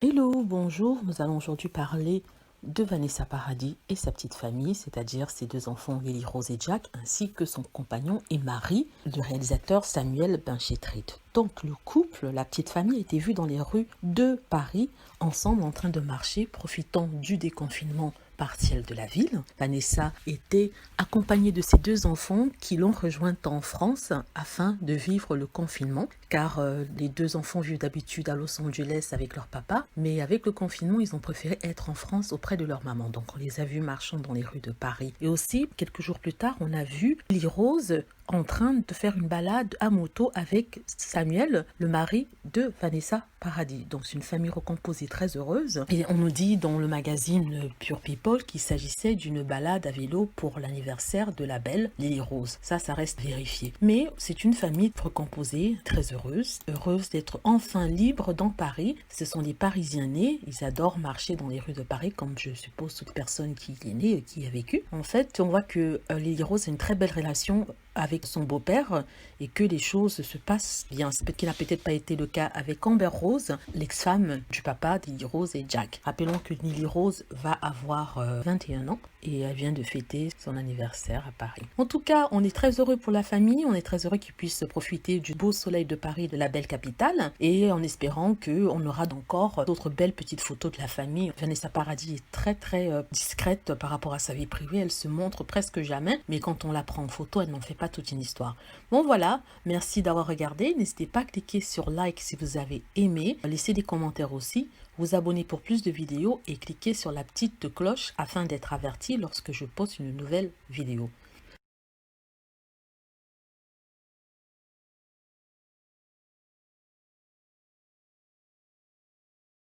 Hello, bonjour. Nous allons aujourd'hui parler de Vanessa Paradis et sa petite famille, c'est-à-dire ses deux enfants Lily Rose et Jack, ainsi que son compagnon et mari, le réalisateur Samuel Benchetrit. Donc le couple, la petite famille, a été vue dans les rues de Paris, ensemble en train de marcher, profitant du déconfinement partiel de la ville. Vanessa était accompagnée de ses deux enfants qui l'ont rejointe en France afin de vivre le confinement, car les deux enfants vivent d'habitude à Los Angeles avec leur papa, mais avec le confinement, ils ont préféré être en France auprès de leur maman. Donc on les a vus marchant dans les rues de Paris. Et aussi, quelques jours plus tard, on a vu Lily Rose en train de faire une balade à moto avec Samuel, le mari de Vanessa Paradis. Donc c'est une famille recomposée très heureuse. Et on nous dit dans le magazine Pure People qu'il s'agissait d'une balade à vélo pour l'anniversaire de la belle Lily Rose. Ça reste vérifié. Mais c'est une famille recomposée, très heureuse d'être enfin libre dans Paris. Ce sont des Parisiens nés. Ils adorent marcher dans les rues de Paris, comme je suppose toute personne qui est née et qui a vécu. En fait, on voit que Lily Rose a une très belle relation avec son beau-père et que les choses se passent bien. Ce qui n'a peut-être pas été le cas avec Amber Rose, l'ex-femme du papa de Lily Rose et Jack. Rappelons que Lily Rose va avoir 21 ans et elle vient de fêter son anniversaire à Paris. En tout cas, on est très heureux pour la famille, on est très heureux qu'ils puissent profiter du beau soleil de Paris, de la belle capitale, et en espérant qu'on aura encore d'autres belles petites photos de la famille. Vanessa Paradis est très discrète par rapport à sa vie privée, elle se montre presque jamais, mais quand on la prend en photo, elle n'en fait pas toute une histoire. Bon voilà, merci d'avoir regardé, n'hésitez pas à cliquer sur like si vous avez aimé, laissez des commentaires aussi, vous abonner pour plus de vidéos et cliquez sur la petite cloche afin d'être averti lorsque je poste une nouvelle vidéo.